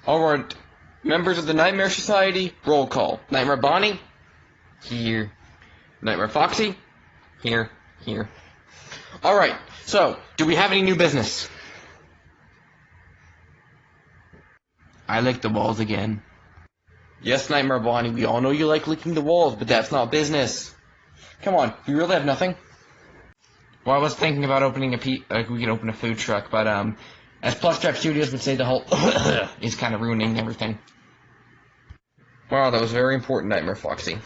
Alright, members of the Nightmare Society, roll call. Nightmare Bonnie? Here. Nightmare Foxy? Here. Alright, so, do we have any new business? I licked the walls again. Yes, Nightmare Bonnie, we all know you like licking the walls, but that's not business. Come on, you really have nothing? Well, I was thinking about opening we could open a food truck, but, as Plush Trap Studios would say, the whole is kind of ruining everything. Wow, that was very important, Nightmare Foxy.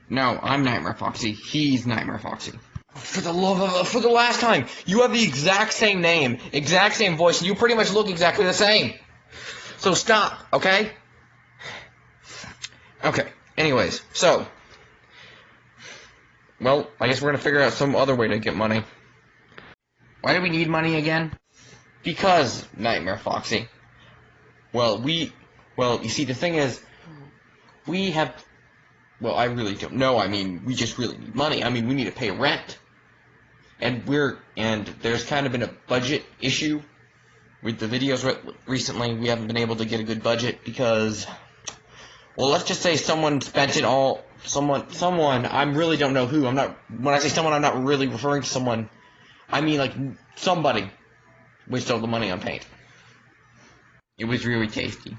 No, I'm Nightmare Foxy. He's Nightmare Foxy. For the last time, you have the exact same name, exact same voice, and you pretty much look exactly the same. So stop, okay? Okay, anyways, so, well, I guess we're gonna figure out some other way to get money. Why do we need money again? Because, Nightmare Foxy. Well, you see, the thing is, I really don't know. I mean, we just really need money. I mean, we need to pay rent. And there's kind of been a budget issue with the videos recently. We haven't been able to get a good budget because, well, let's just say someone spent it all. Someone, I really don't know who. When I say someone, I'm not really referring to someone. I mean, like, somebody wasted all the money on paint. It was really tasty.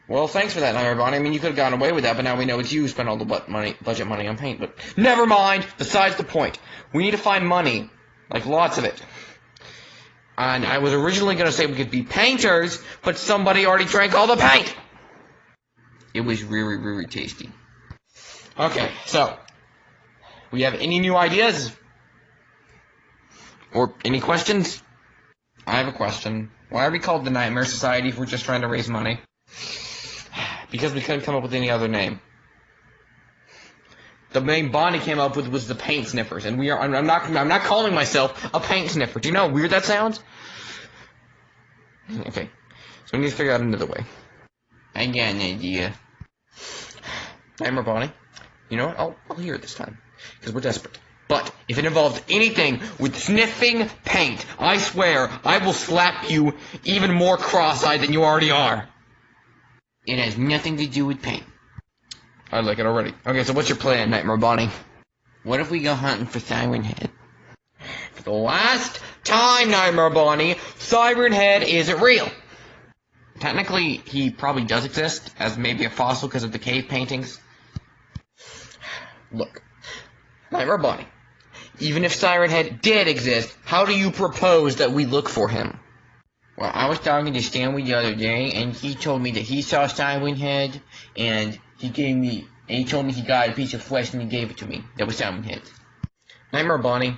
Well, thanks for that, Nightmare Bonnie. I mean, you could have gotten away with that, but now we know it's you who spent all the budget money on paint. But never mind. Besides the point. We need to find money. Like, lots of it. And I was originally going to say we could be painters, but somebody already drank all the paint. It was really, really tasty. Okay, so, we have any new ideas? Or any questions? I have a question. Why are we called the Nightmare Society if we're just trying to raise money? Because we couldn't come up with any other name. The name Bonnie came up with was the Paint Sniffers, and I'm not calling myself a paint sniffer. Do you know how weird that sounds? Okay, so we need to figure out another way. I got an idea. Nightmare Bonnie, you know what? I'll hear it this time, because we're desperate. But if it involves anything with sniffing paint, I swear I will slap you even more cross-eyed than you already are. It has nothing to do with paint. I like it already. Okay, so what's your plan, Nightmare Bonnie? What if we go hunting for Siren Head? For the last time, Nightmare Bonnie, Siren Head isn't real. Technically, he probably does exist, as maybe a fossil because of the cave paintings. Look, Nightmare Bonnie, even if Siren Head did exist, how do you propose that we look for him? Well, I was talking to Stanley the other day, and he told me that he saw Siren Head, and he told me he got a piece of flesh and he gave it to me. That was Siren Head. Nightmare Bonnie,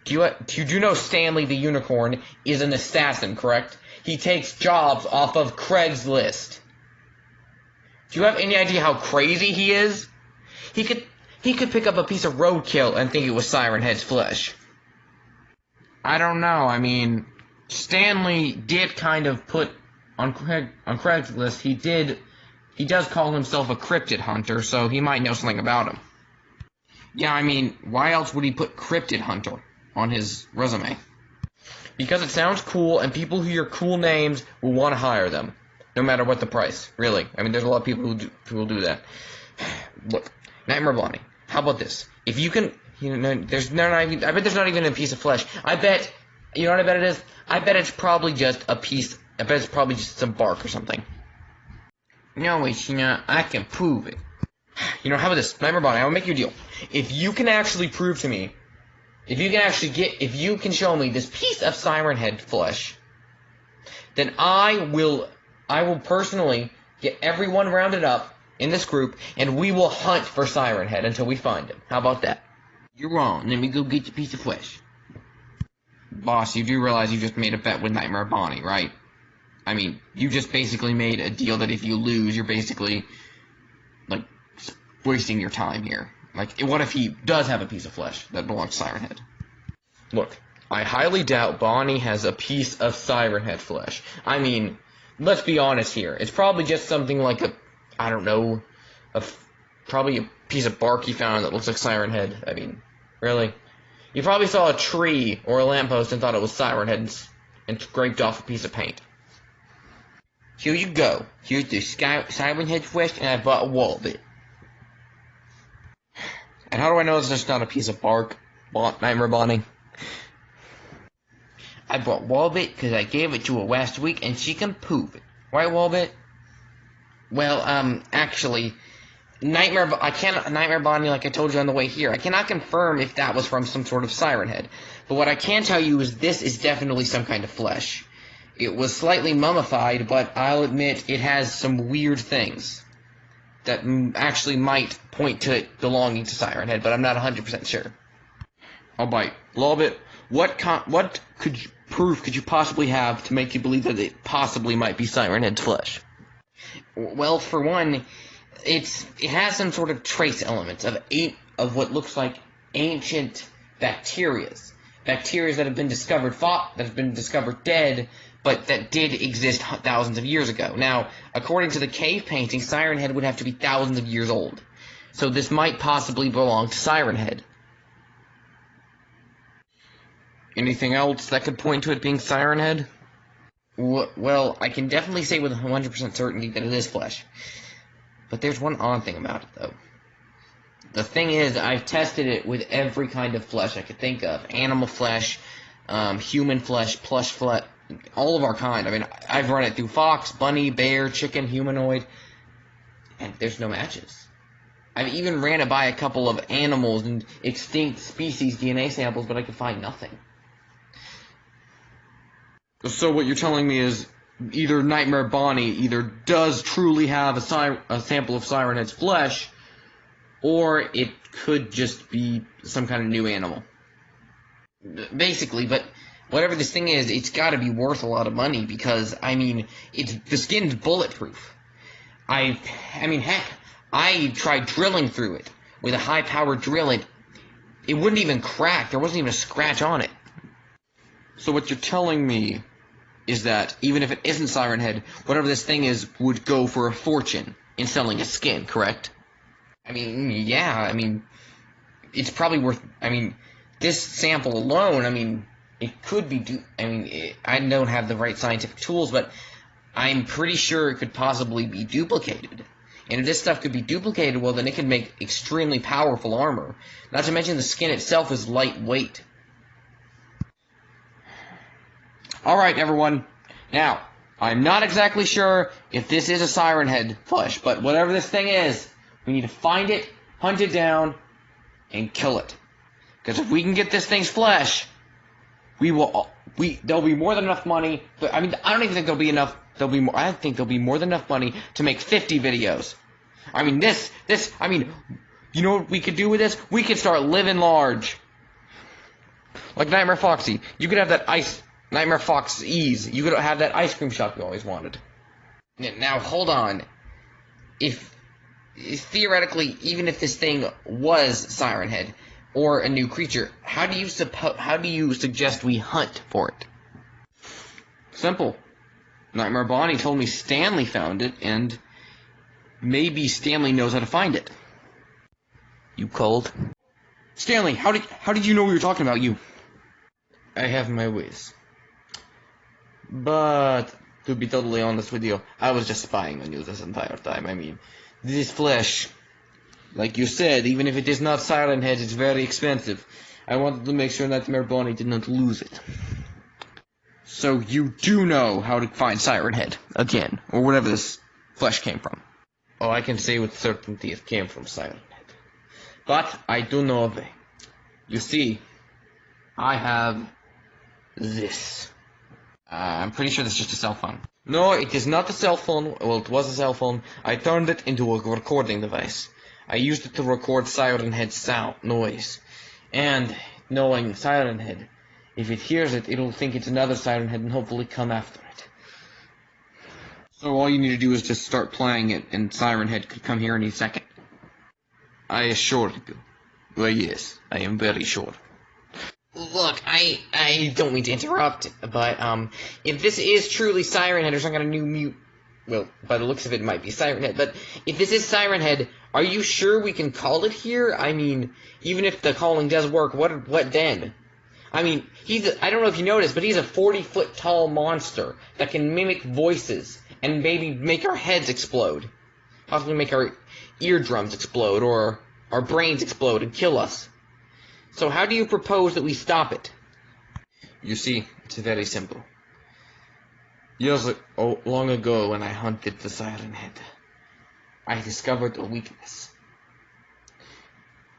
do you know Stanley the Unicorn is an assassin, correct? He takes jobs off of Craigslist. Do you have any idea how crazy he is? He could pick up a piece of roadkill and think it was Siren Head's flesh. I don't know, I mean, Stanley did kind of put on Craigslist, he does call himself a cryptid hunter, so he might know something about him. Yeah, I mean, why else would he put cryptid hunter on his resume? Because it sounds cool, and people who hear cool names will want to hire them, no matter what the price, really. I mean, there's a lot of people who will do that. Look, Nightmare Bonnie, how about this? If you can, I bet there's not even a piece of flesh. I bet, you know what I bet it is? I bet it's probably just some bark or something. No, it's not. I can prove it. You know, how about this? Nightmare Bonnie, I will make you a deal. If you can actually prove to me, if you can show me this piece of Siren Head flesh, then I will personally get everyone rounded up in this group, and we will hunt for Siren Head until we find him. How about that? You're wrong. Let me go get the piece of flesh. Boss, you do realize you just made a bet with Nightmare Bonnie, right? I mean, you just basically made a deal that if you lose, you're basically, like, wasting your time here. Like, what if he does have a piece of flesh that belongs to Siren Head? Look, I highly doubt Bonnie has a piece of Siren Head flesh. I mean, let's be honest here. It's probably just something like I don't know, probably a piece of bark he found that looks like Siren Head. I mean, really? You probably saw a tree or a lamppost and thought it was Siren Head's and scraped off a piece of paint. Here you go. Here's the Siren Head flesh, and I bought a wall bit. And how do I know it's just not a piece of bark, Nightmare Bonnie? I brought Wallbit because I gave it to her last week, and she can prove it. Right, Wallbit? Well, actually, Nightmare Bonnie, like I told you on the way here, I cannot confirm if that was from some sort of Siren Head. But what I can tell you is this is definitely some kind of flesh. It was slightly mummified, but I'll admit it has some weird things that actually might point to it belonging to Siren Head, but I'm not 100% sure. Alright, Wallbit, what proof could you possibly have to make you believe that it possibly might be Siren Head's flesh? Well, for one, it has some sort of trace elements of what looks like ancient bacterias that have been discovered dead, but that did exist thousands of years ago. Now, according to the cave painting, Siren Head would have to be thousands of years old, so this might possibly belong to Siren Head. Anything else that could point to it being Siren Head? Well, I can definitely say with 100% certainty that it is flesh. But there's one odd thing about it, though. The thing is, I've tested it with every kind of flesh I could think of. Animal flesh, human flesh, plush flesh, all of our kind. I mean, I've run it through fox, bunny, bear, chicken, humanoid, and there's no matches. I've even ran it by a couple of animals and extinct species DNA samples, but I could find nothing. So what you're telling me is either Nightmare Bonnie either does truly have a sample of Siren Head's flesh, or it could just be some kind of new animal. Basically, but whatever this thing is, it's got to be worth a lot of money because, I mean, the skin's bulletproof. I mean, heck, I tried drilling through it with a high-powered drill, and it wouldn't even crack. There wasn't even a scratch on it. So what you're telling me is that even if it isn't Siren Head, whatever this thing is would go for a fortune in selling its skin, correct? I mean, yeah, I mean, it's probably worth, I mean, this sample alone, I mean, it could be, I don't have the right scientific tools, but I'm pretty sure it could possibly be duplicated. And if this stuff could be duplicated, well, then it could make extremely powerful armor. Not to mention the skin itself is lightweight. Alright, everyone. Now, I'm not exactly sure if this is a Siren Head flesh, but whatever this thing is, we need to find it, hunt it down, and kill it. Because if we can get this thing's flesh, there'll be more than enough money. But, I mean, I don't even think there'll be enough. I think there'll be more than enough money to make 50 videos. I mean, you know what we could do with this? We could start living large. Like Nightmare Foxy. You could have that Nightmare Fox Ease. You could have that ice cream shop you always wanted. Now, hold on. If theoretically, even if this thing was Siren Head or a new creature, how do you suggest we hunt for it? Simple. Nightmare Bonnie told me Stanley found it, and maybe Stanley knows how to find it. You cold? Stanley, how did you know we were talking about you? I have my ways. But, to be totally honest with you, I was just spying on you this entire time. I mean, this flesh, like you said, even if it is not Siren Head, it's very expensive. I wanted to make sure Nightmare Bonnie did not lose it. So you do know how to find Siren Head, again, or whatever this flesh came from. Oh, I can say with certainty it came from Siren Head. But I do know of it. You see, I have this. I'm pretty sure that's just a cell phone. No, it is not a cell phone. Well, it was a cell phone. I turned it into a recording device. I used it to record Siren Head's sound, noise. And, knowing Siren Head, if it hears it, it'll think it's another Siren Head and hopefully come after it. So all you need to do is just start playing it, and Siren Head could come here any second. I assure you. Well, yes, I am very sure. Look, I don't mean to interrupt, but, if this is truly Siren Head or some kind of new well, by the looks of it, it might be Siren Head, but if this is Siren Head, are you sure we can call it here? I mean, even if the calling does work, what then? I mean, I don't know if you noticed, but he's a 40-foot tall monster that can mimic voices and maybe make our heads explode. Possibly make our eardrums explode or our brains explode and kill us. So how do you propose that we stop it? You see, it's very simple. Years long ago, when I hunted the Siren Head, I discovered a weakness.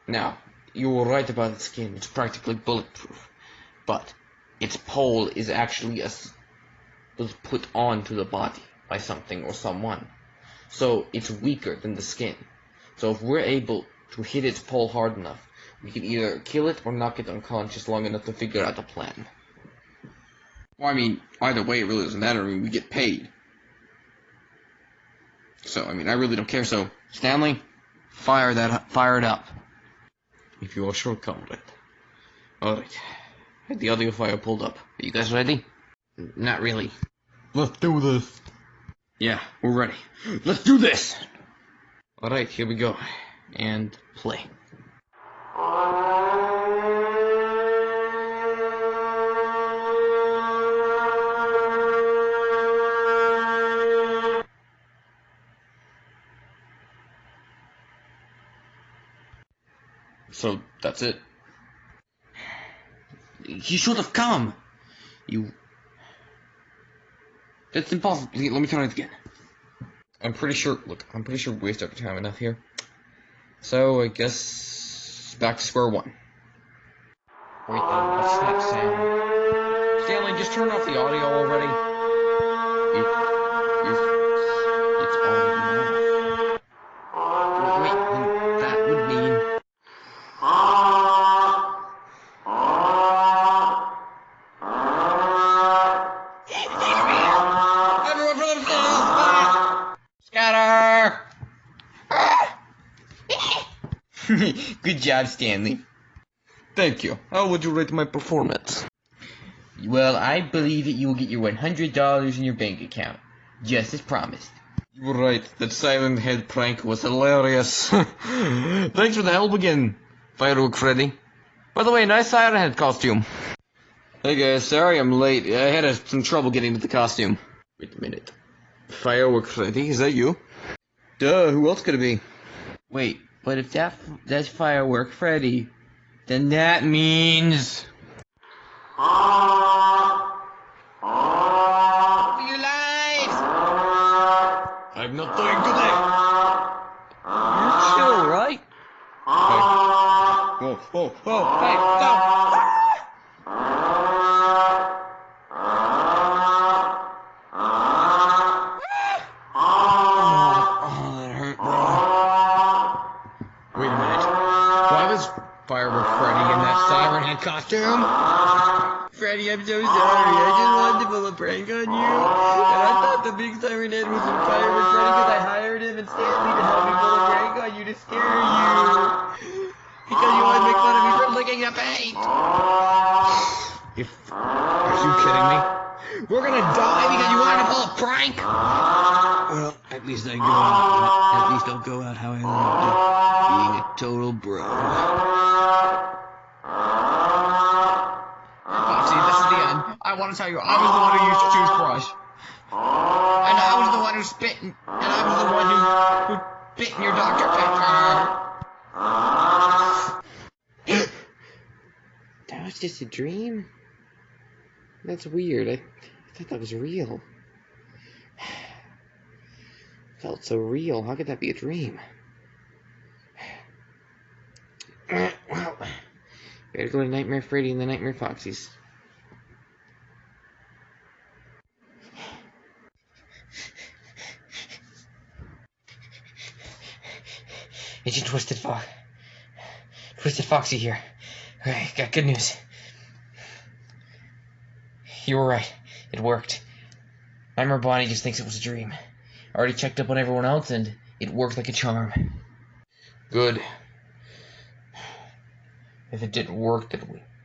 Now, you were right about its skin. It's practically bulletproof. But its pole is actually was put onto the body by something or someone. So it's weaker than the skin. So if we're able to hit its pole hard enough, we can either kill it or knock it unconscious long enough to figure out a plan. Well, I mean, either way, it really doesn't matter. I mean, we get paid. So, I mean, I really don't care. So, Stanley, fire it up. If you are sure, comrade. Alright. Had the audio file pulled up. Are you guys ready? Not really. Let's do this. Yeah, we're ready. Let's do this! Alright, here we go. And play. So, that's it. He should have come! That's impossible. Let me try it again. I'm pretty sure we wasted our time enough here. So, I guess back to square one. Wait, what's that sound? Stanley, just turn off the audio already. It's already off. Wait, then that would mean... Everyone for themselves! Scatter! Good job, Stanley. Thank you. How would you rate my performance? Well, I believe that you will get your $100 in your bank account, just as promised. You were right. That Siren Head prank was hilarious. Thanks for the help again, Firework Freddy. By the way, nice Siren Head costume. Hey guys, sorry I'm late. I had some trouble getting to the costume. Wait a minute. Firework Freddy, is that you? Duh, who else could it be? Wait, but if that's Firework Freddy, then that means... Your lives! I'm not doing today! You're chill, right? Hey. Whoa, hey, no! Firework Freddy in that Siren Head costume? Freddy, I'm so sorry. I just wanted to pull a prank on you. And I thought the big Siren Head was in Firework Freddy because I hired him and Stanley to help me pull a prank on you to scare you. Because you wanted to make fun of me for licking the paint. Are you kidding me? We're gonna die because you wanted to pull a prank? Well, at least I'll go out how I lived, being a total bro. See, this is the end. I want to tell you, I was the one who used your toothbrush. And I was the one who spit, and I was the one who bit in your Dr. Pepper. That was just a dream? That's weird. I thought that was real. Felt so real. How could that be a dream? Well, better go to Nightmare Freddy and the Nightmare Foxies. Agent Twisted Foxy here. Alright, got good news. You were right. It worked. Nightmare Bonnie just thinks it was a dream. I already checked up on everyone else, and it worked like a charm. Good. If it didn't work,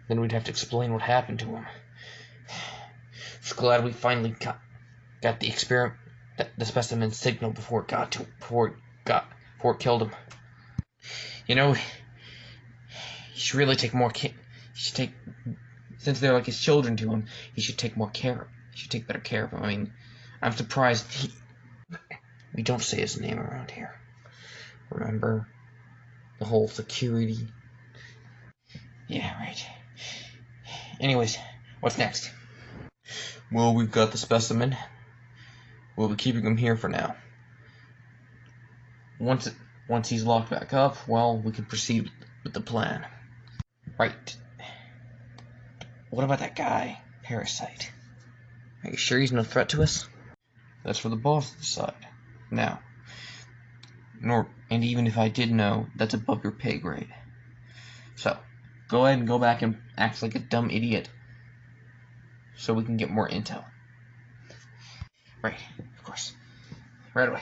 then we'd have to explain what happened to him. Just glad we finally got the specimen signal before it killed him. You know, you should really take more care. You should take since they're like his children to him, he should take better care of them. I mean, I'm surprised we don't say his name around here. Remember? The whole security. Yeah, right. Anyways, what's next? Well, we've got the specimen. We'll be keeping him here for now. Once he's locked back up, well, we can proceed with the plan. Right. What about that guy, Parasite? Are you sure he's no threat to us? That's for the boss to decide. Now, and even if I did know, that's above your pay grade. So, go ahead and go back and act like a dumb idiot so we can get more intel. Right, of course. Right away.